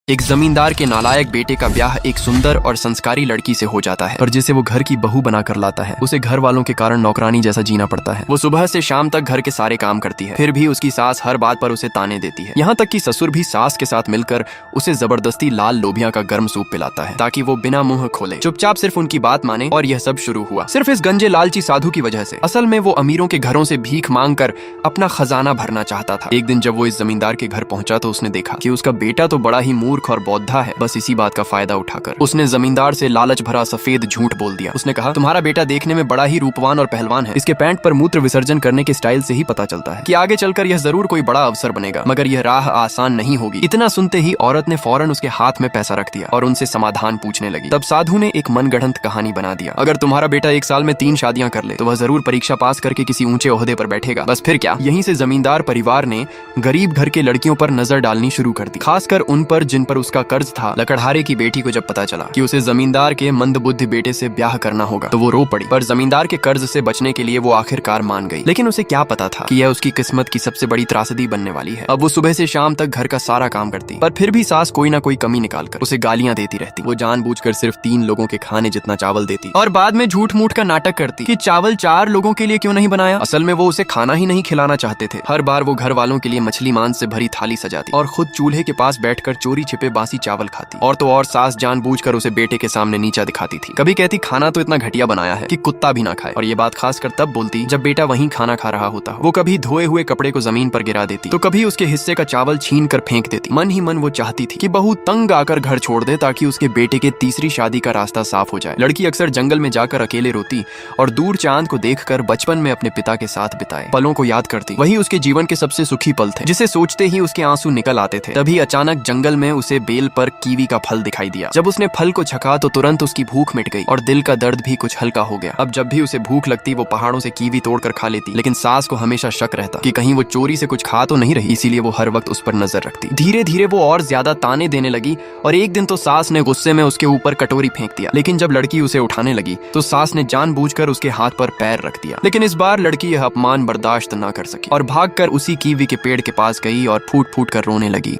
एक जमींदार के नालायक बेटे का ब्याह एक सुंदर और संस्कारी लड़की से हो जाता है और जिसे वो घर की बहू बनाकर लाता है। उसे घर वालों के कारण नौकरानी जैसा जीना पड़ता है। वो सुबह से शाम तक घर के सारे काम करती है, फिर भी उसकी सास हर बात पर उसे ताने देती है। यहाँ तक कि ससुर भी सास के साथ मिलकर उसे जबरदस्ती लाल लोबिया का गर्म सूप पिलाता है ताकि वो बिना मुंह खोले चुपचाप सिर्फ उनकी बात माने। और यह सब शुरू हुआ सिर्फ इस गंजे लालची साधु की वजह से। असल में वो अमीरों के घरों से भीख मांग कर अपना खजाना भरना चाहता था। एक दिन जब वो इस जमींदार के घर पहुंचा तो उसने देखा कि उसका बेटा तो बड़ा ही मूर्ख और बौद्धा है। बस इसी बात का फायदा उठाकर उसने जमींदार से लालच भरा सफेद झूठ बोल दिया। उसने कहा, तुम्हारा बेटा देखने में बड़ा ही रूपवान और पहलवान है। इसके पैंट पर मूत्र विसर्जन करने के स्टाइल से ही पता चलता है कि आगे चलकर यह जरूर कोई बड़ा अवसर बनेगा, मगर यह राह आसान नहीं होगी। इतना सुनते ही औरत ने फौरन उसके हाथ में पैसा रख दिया और उनसे समाधान पूछने लगी। तब साधु ने एक मनगढ़ंत कहानी बना दिया। अगर तुम्हारा बेटा एक साल में 3 शादियां कर ले तो वह जरूर परीक्षा पास करके किसी ऊंचे ओहदे पर बैठेगा। बस फिर क्या। यहीं से जमींदार परिवार ने गरीब घर के लड़कियों पर नजर डालनी शुरू कर दी, खासकर उन पर जिन पर उसका कर्ज था। लकड़हारे की बेटी को जब पता चला कि उसे जमींदार के मंदबुद्धि बेटे से ब्याह करना होगा तो वो रो पड़ी। पर जमींदार के कर्ज से बचने के लिए वो आखिरकार मान गई। लेकिन उसे क्या पता था कि यह उसकी किस्मत की सबसे बड़ी त्रासदी बनने वाली है। अब वो सुबह से शाम तक घर का सारा काम करती, पर फिर भी सास कोई ना कोई कमी निकालकर उसे गालियां देती रहती। वो जानबूझकर सिर्फ 3 लोगों के खाने जितना चावल देती और बाद में झूठ मूठ का नाटक करती कि चावल 4 लोगों के लिए क्यों नहीं बनाया। असल में वो उसे खाना ही नहीं खिलाना चाहते थे। हर बार वो घर वालों के लिए मछली मांस से भरी थाली सजाती और खुद चूल्हे के पास बैठकर चोरी छिपे बासी चावल खाती। और तो और सास जानबूझकर उसे बेटे के सामने नीचा दिखाती थी। कभी कहती खाना तो इतना घटिया बनाया है कि कुत्ता भी ना खाए, और ये बात खासकर तब बोलती जब बेटा वहीं खाना खा रहा होता। वो कभी धोए हुए कपड़े को जमीन पर गिरा देती तो कभी उसके हिस्से का चावल छीन कर फेंक देती। मन ही मन वो चाहती थी कि बहू तंग आकर घर छोड़ दे ताकि उसके बेटे के तीसरी शादी का रास्ता साफ हो जाए। लड़की अक्सर जंगल में जाकर अकेले रोती और दूर चांद को देखकर बचपन में अपने पिता के साथ बिताए पलों को याद करती। वही उसके जीवन के सबसे सुखी पल थे, जिसे सोचते ही उसके आंसू निकल आते थे। तभी अचानक जंगल में उसे बेल पर कीवी का फल दिखाई दिया। जब उसने फल को छका तो तुरंत उसकी भूख मिट गई और दिल का दर्द भी कुछ हल्का हो गया। अब जब भी उसे भूख लगती वो पहाड़ों से कीवी तोड़कर खा लेती, लेकिन सास को हमेशा शक रहता कि कहीं वो चोरी से कुछ खा तो नहीं रही, इसीलिए वो हर वक्त उस पर नजर रखती। धीरे धीरे वो और ज्यादा ताने देने लगी और एक दिन तो सास ने गुस्से में उसके ऊपर कटोरी फेंक दिया। लेकिन जब लड़की उसे उठाने लगी तो सास ने जानबूझकर उसके हाथ पर पैर रख दिया। लेकिन इस बार लड़की यह अपमान बर्दाश्त न कर सकी और भागकर उसी कीवी के पेड़ के पास गई और फूट फूट कर रोने लगी।